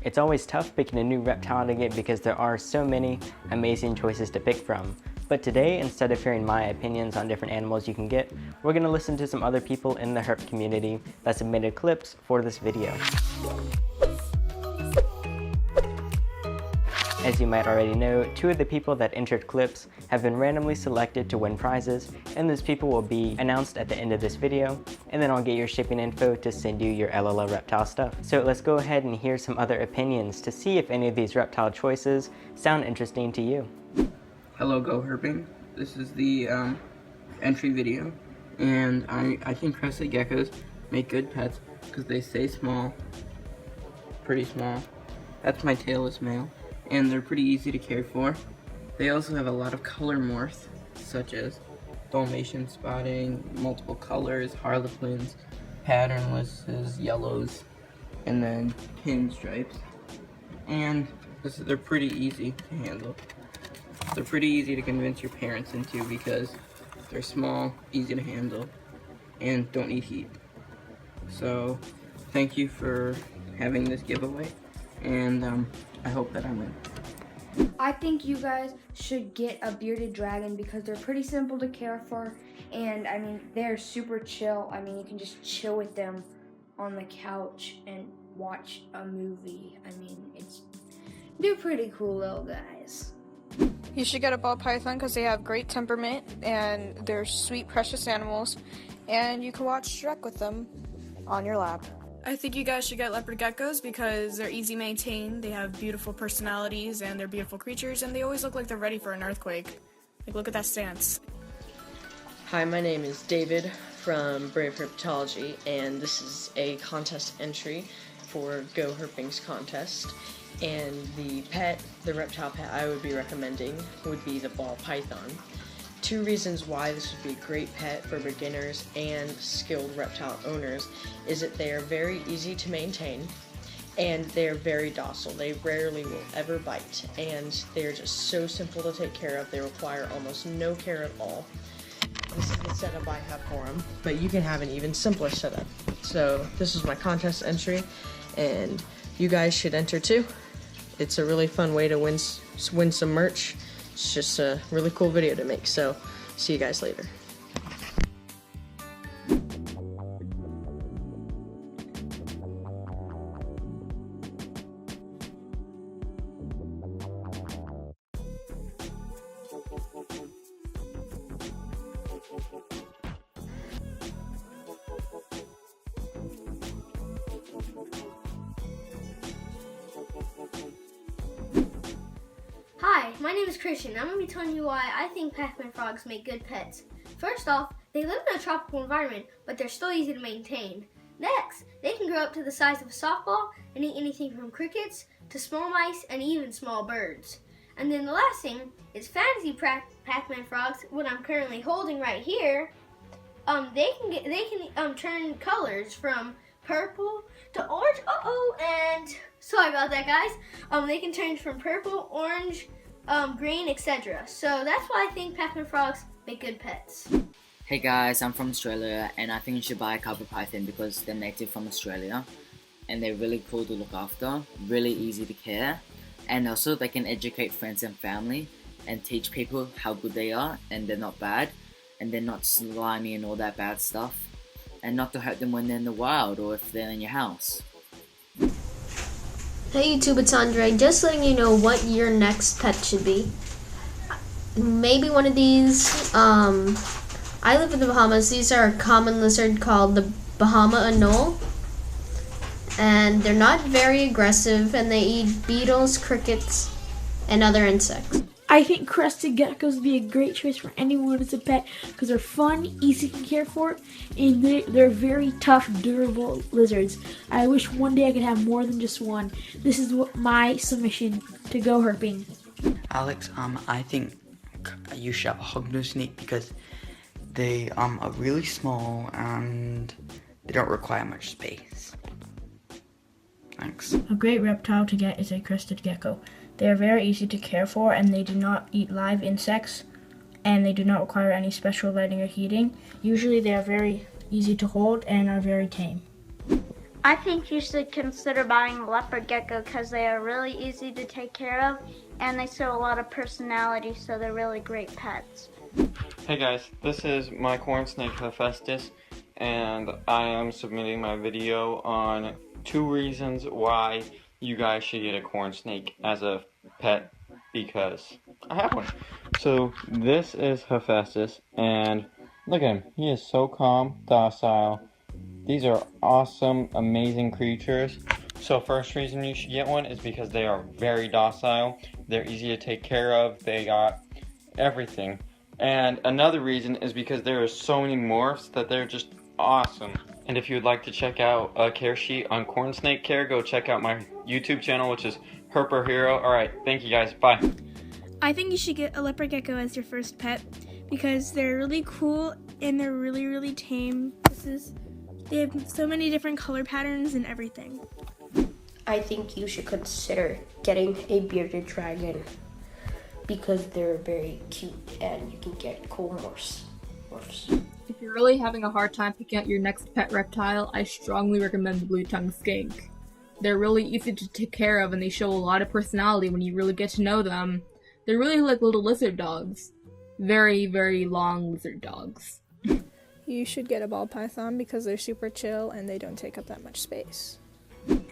It's always tough picking a new reptile to get because there are so many amazing choices to pick from. But today, instead of hearing my opinions on different animals you can get, we're going to listen to some other people in the herp community that submitted clips for this video. As you might already know, 2 of the people that entered clips have been randomly selected to win prizes, and those people will be announced at the end of this video, and then I'll get your shipping info to send you your LLL Reptile stuff. So let's go ahead and hear some other opinions to see if any of these reptile choices sound interesting to you. Hello GoHerping. This is the entry video, and I think Crested Geckos make good pets because they stay small, pretty small. That's my tailless male. And they're pretty easy to care for. They also have a lot of color morph, such as Dalmatian spotting, multiple colors, harlequins, patternlesses, yellows, and then pinstripes. And they're pretty easy to handle. They're pretty easy to convince your parents into because they're small, easy to handle, and don't need heat. So thank you for having this giveaway, and I hope that I win. I think you guys should get a bearded dragon because they're pretty simple to care for, and I mean they're super chill. I mean you can just chill with them on the couch and watch a movie. I mean they're pretty cool little guys. You should get a ball python because they have great temperament and they're sweet, precious animals, and you can watch Shrek with them on your lap. I think you guys should get leopard geckos because they're easy maintained, they have beautiful personalities, and they're beautiful creatures, and they always look like they're ready for an earthquake. Like, look at that stance. Hi, my name is David from Brave Herpetology, and this is a contest entry for GoHerping's contest. And the reptile pet I would be recommending would be the ball python. 2 reasons why this would be a great pet for beginners and skilled reptile owners is that they are very easy to maintain and they're very docile. They rarely will ever bite, and they're just so simple to take care of. They require almost no care at all. This is the setup I have for them, but you can have an even simpler setup. So this is my contest entry, and you guys should enter too. It's a really fun way to win some merch. It's just a really cool video to make, so see you guys later. Hi, my name is Christian. I'm going to be telling you why I think Pac-Man frogs make good pets. First off, they live in a tropical environment, but they're still easy to maintain. Next, they can grow up to the size of a softball and eat anything from crickets to small mice and even small birds. And then the last thing is fantasy Pac-Man frogs, what I'm currently holding right here. They can turn colors from purple to orange. And sorry about that, guys. They can turn from purple, orange, green, etc. So that's why I think Pac-Man frogs make good pets. Hey guys, I'm from Australia, and I think you should buy a carpet python because they're native from Australia and they're really cool to look after, really easy to care, and also they can educate friends and family and teach people how good they are and they're not bad and they're not slimy and all that bad stuff, and not to hurt them when they're in the wild or if they're in your house. Hey YouTube, it's Andre, just letting you know what your next pet should be. Maybe one of these. I live in the Bahamas. These are a common lizard called the Bahama anole, and they're not very aggressive, and they eat beetles, crickets, and other insects. I think Crested Geckos would be a great choice for anyone as a pet because they're fun, easy to care for, and they're very tough, durable lizards. I wish one day I could have more than just one. This is my submission to GoHerping. Alex, I think you should have a hognose snake because they are really small and they don't require much space. Thanks. A great reptile to get is a Crested Gecko. They are very easy to care for, and they do not eat live insects, and they do not require any special lighting or heating. Usually they are very easy to hold and are very tame. I think you should consider buying a leopard gecko because they are really easy to take care of and they show a lot of personality, so they're really great pets. Hey guys, this is my corn snake Hephaestus, and I am submitting my video on 2 reasons why you guys should get a corn snake as a pet, because I have one. So this is Hephaestus, and look at him. He is so calm, docile. These are awesome, amazing creatures. So first reason you should get one is because they are very docile. They're easy to take care of. They got everything. And another reason is because there are so many morphs that they're just awesome. And if you would like to check out a care sheet on corn snake care, go check out my YouTube channel, which is Herper Hero. Alright, thank you guys. Bye. I think you should get a leopard gecko as your first pet because they're really cool and they're really, really tame. They have so many different color patterns and everything. I think you should consider getting a bearded dragon because they're very cute and you can get cool morphs. If you're really having a hard time picking out your next pet reptile, I strongly recommend the blue-tongued skink. They're really easy to take care of and they show a lot of personality when you really get to know them. They're really like little lizard dogs. Very, very long lizard dogs. You should get a ball python because they're super chill and they don't take up that much space.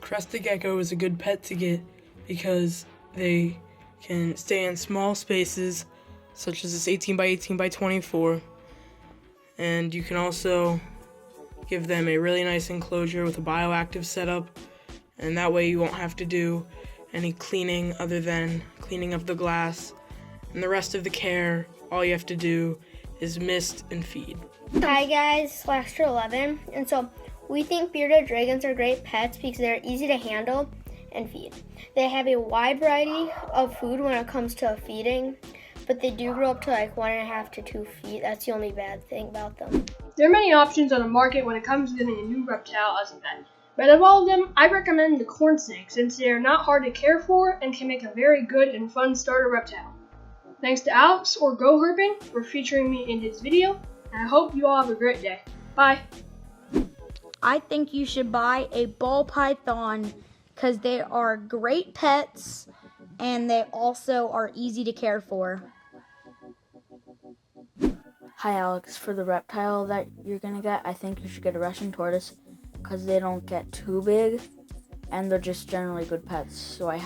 Crested Gecko is a good pet to get because they can stay in small spaces such as this 18 by 18 by 24, and you can also give them a really nice enclosure with a bioactive setup, and that way you won't have to do any cleaning other than cleaning up the glass, and the rest of the care, all you have to do is mist and feed. Hi guys, Slaster11, and so we think bearded dragons are great pets because they're easy to handle and feed. They have a wide variety of food when it comes to feeding, but they do grow up to like 1.5 to 2 feet. That's the only bad thing about them. There are many options on the market when it comes to getting a new reptile as a pet, but of all of them, I recommend the corn snake since they are not hard to care for and can make a very good and fun starter reptile. Thanks to Alex or GoHerping for featuring me in his video, and I hope you all have a great day. Bye. I think you should buy a ball python because they are great pets and they also are easy to care for. Hi Alex, for the reptile that you're gonna get, I think you should get a Russian tortoise because they don't get too big and they're just generally good pets. So I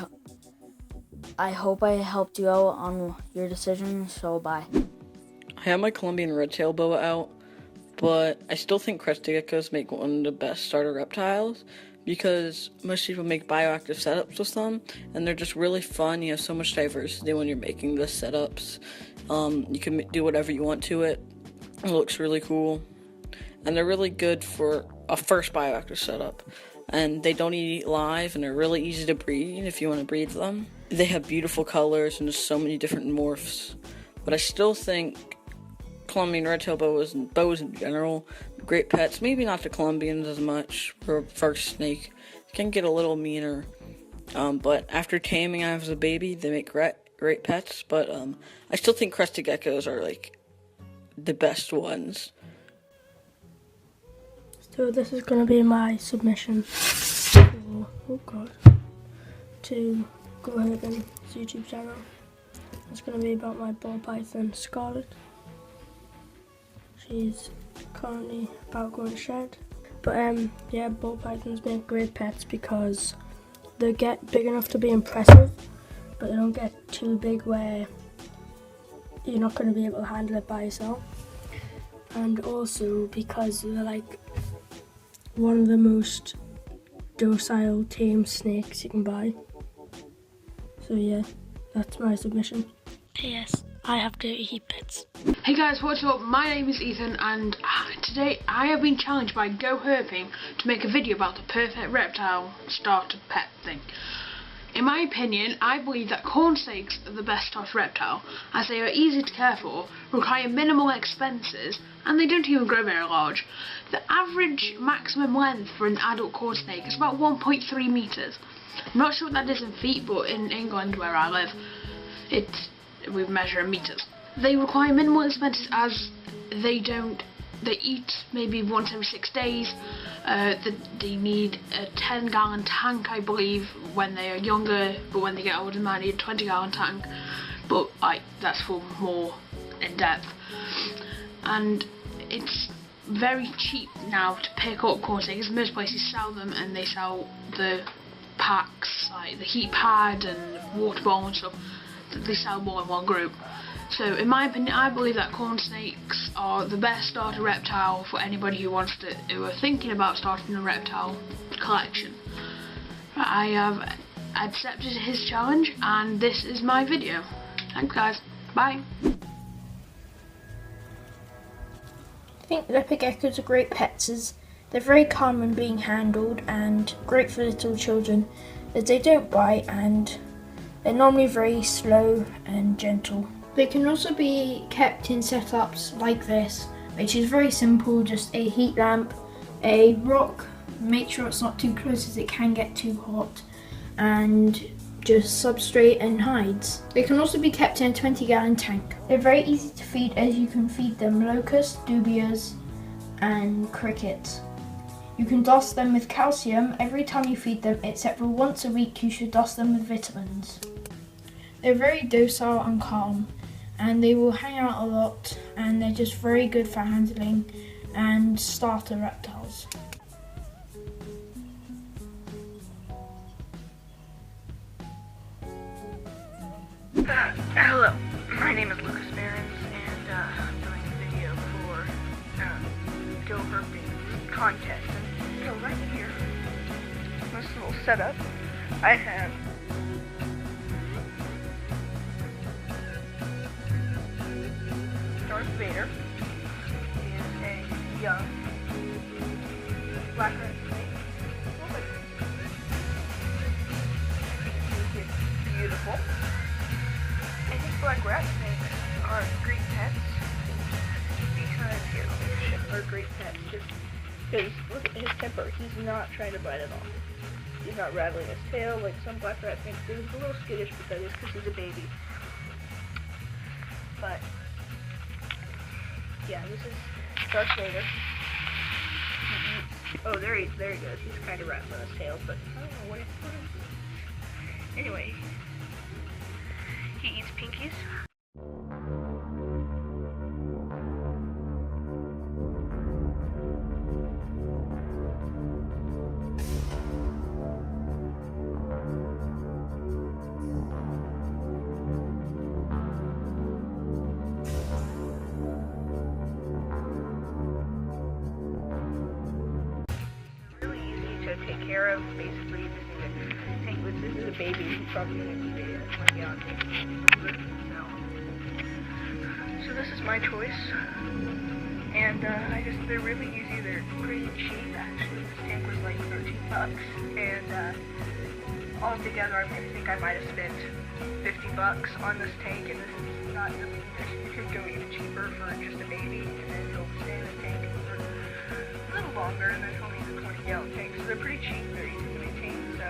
hope I helped you out on your decision, so bye. I have my Colombian red-tailed boa out, but I still think Crested Geckos make one of the best starter reptiles because most people make bioactive setups with them, and they're just really fun. You have so much diversity when you're making the setups. You can do whatever you want to it. It looks really cool, and they're really good for a first bioactive setup. And they don't eat live, and they're really easy to breed if you want to breed them. They have beautiful colors, and there's so many different morphs. But I still think Colombian red-tailed boas and boas in general, great pets. Maybe not the Colombians as much for a first snake. They can get a little meaner. But after taming as a baby, they make great pets. But I still think Crested Geckos are like the best ones. So this is going to be my submission to GoHerping's YouTube channel. It's going to be about my ball python Scarlet. She's currently about going to shed. But yeah, ball pythons make great pets because they get big enough to be impressive, but they don't get too big where you're not going to be able to handle it by yourself. And also because they're like one of the most docile, tame snakes you can buy. So yeah, that's my submission. Yes, I have dirty heat pets. Hey guys, what's up? My name is Ethan, and today I have been challenged by GoHerping to make a video about the perfect reptile starter pet thing. In my opinion, I believe that corn snakes are the best starter reptile, as they are easy to care for, require minimal expenses, and they don't even grow very large. The average maximum length for an adult corn snake is about 1.3 meters. I'm not sure what that is in feet, but in England, where I live, we measure in meters. They require minimal expenses as they don't they eat maybe once every 6 days. They need a 10-gallon tank, I believe, when they are younger, but when they get older, they might need a 20-gallon tank. But that's for more in depth. And it's very cheap now to pick up corn snakes. Most places sell them, and they sell the packs, like the heat pad and water bottle and stuff. They sell more in one group. So in my opinion, I believe that corn snakes are the best starter reptile for anybody who are thinking about starting a reptile collection. I have accepted his challenge, and this is my video. Thanks guys, bye. I think leopard geckos are great pets as they're very calm when being handled and great for little children as they don't bite and they're normally very slow and gentle. They can also be kept in setups like this, which is very simple, just a heat lamp, a rock, make sure it's not too close as it can get too hot, and just substrate and hides. They can also be kept in a 20-gallon tank. They're very easy to feed as you can feed them locusts, dubias, and crickets. You can dose them with calcium every time you feed them, except for once a week you should dose them with vitamins. They're very docile and calm, and they will hang out a lot, and they're just very good for handling and starter reptiles. Hello, my name is Lucas Barons, and I'm doing a video for GoHerping contest. And so right here, this little setup, I have Darth Vader. He is a young black rat snake. He is beautiful. I think black rat snakes are great pets because are great pets because look at his temper. He's not trying to bite at all. He's not rattling his tail like some black rat snakes do. He's a little skittish because he's a baby. But yeah, this is Darth Vader. Oh, there he goes. He's kind of rattling his tail, but I don't know what he's doing. Anyway, he eats pinkies. Really easy to take care of. Basically, you just need to take this is a baby. He's probably going to be So this is my choice, and they're really easy, they're pretty cheap. Actually, this tank was like $13, and all together I think I might have spent $50 on this tank, and this is not just, you could go even cheaper for just a baby, and then it'll stay in the tank for a little longer, and then only use a 20-gallon tank, so they're pretty cheap, they're easy to maintain, so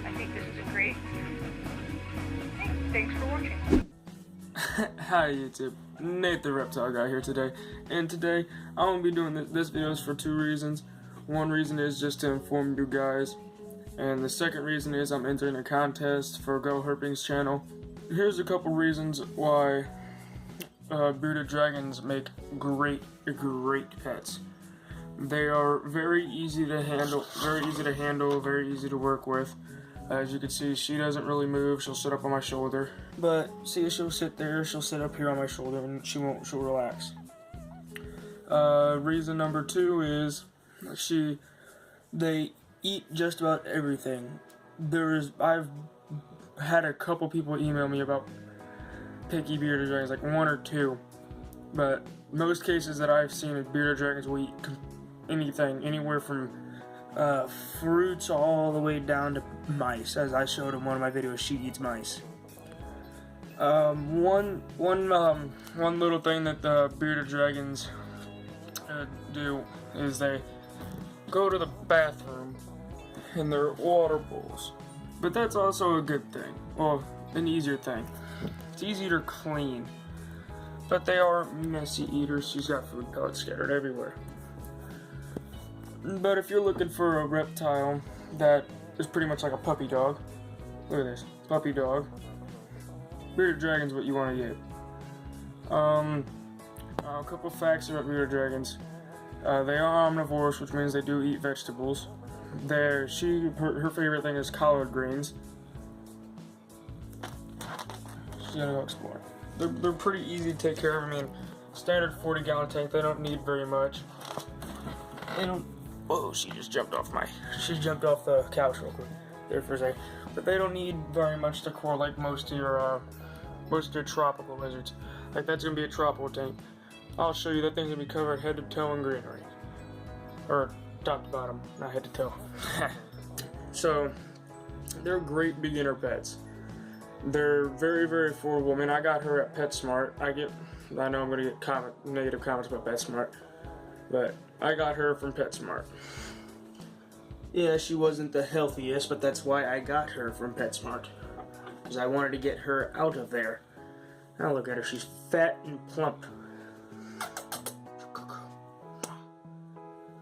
I think this is a great thing. Thanks for watching. Hi YouTube, Nate the Reptile Guy here today, and today I'm going to be doing this video for two reasons. One reason is just to inform you guys, and the second reason is I'm entering a contest for GoHerping's channel. Here's a couple reasons why bearded dragons make great pets. They are very easy to handle, very easy to work with. As you can see, she doesn't really move. She'll sit up on my shoulder. But see, she'll sit there, she'll sit up here on my shoulder, and she'll relax. Reason number two is they eat just about everything. I've had a couple people email me about picky bearded dragons, like one or two. But most cases that I've seen is bearded dragons will eat anything, anywhere from fruits all the way down to mice. As I showed in one of my videos, she eats mice. One little thing that the bearded dragons do is they go to the bathroom in their water bowls. But that's also a good thing. Well, an easier thing. It's easier to clean. but they are messy eaters. She's got food pellets scattered everywhere. But if you're looking for a reptile that is pretty much like a puppy dog, look at this, puppy dog, bearded dragon's what you want to get. A couple facts about bearded dragons. They are omnivores, which means they do eat vegetables. Her favorite thing is collard greens. She's gonna go explore. They're pretty easy to take care of. I mean, standard 40-gallon tank. They don't need very much. They don't. Whoa! She jumped off the couch real quick there for a second. But they don't need very much decor like most of your tropical lizards. Like that's gonna be a tropical tank. I'll show you that thing's gonna be covered head to toe in greenery, or top to bottom, not head to toe. So they're great beginner pets. They're very, very affordable. I mean, I got her at PetSmart. I know I'm gonna get negative comments about PetSmart, but I got her from PetSmart. Yeah, she wasn't the healthiest, but that's why I got her from PetSmart, because I wanted to get her out of there. Now look at her, she's fat and plump.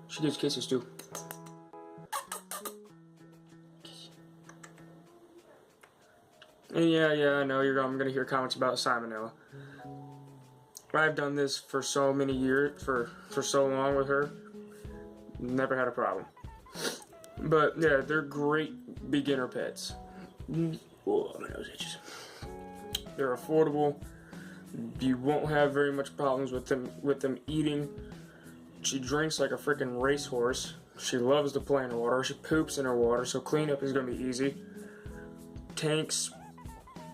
She gives kisses too. And yeah, I know I'm gonna hear comments about salmonella. I've done this for so many years, for so long with her. Never had a problem. But yeah, they're great beginner pets. Oh, my nose itches. They're affordable. You won't have very much problems with them eating. She drinks like a freaking racehorse. She loves to play in her water. She poops in her water, so cleanup is gonna be easy. Tanks,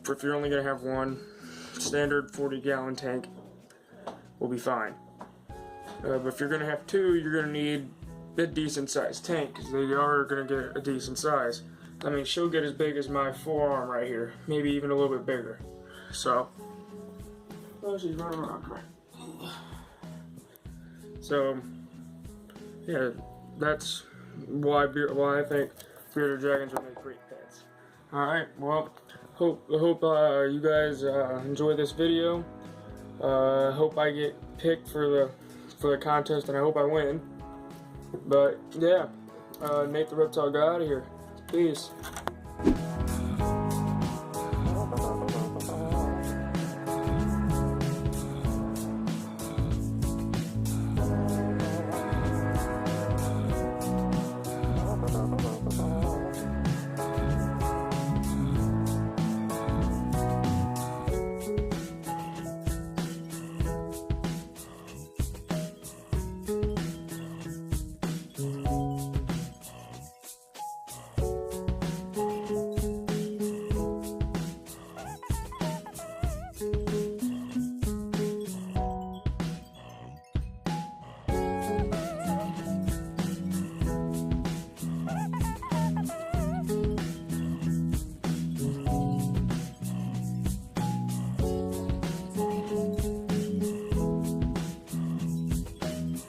if you're only gonna have one, standard 40-gallon tank will be fine. But if you're gonna have two, you're gonna need a decent sized tank, because they are gonna get a decent size. I mean, she'll get as big as my forearm right here, maybe even a little bit bigger. So, oh, she's running around. So, yeah, that's why I think bearded dragons are great pets. All right, well, hope you guys enjoy this video. Hope I get picked for the contest, and I hope I win. But yeah, Nate the Reptile got out of here. Peace.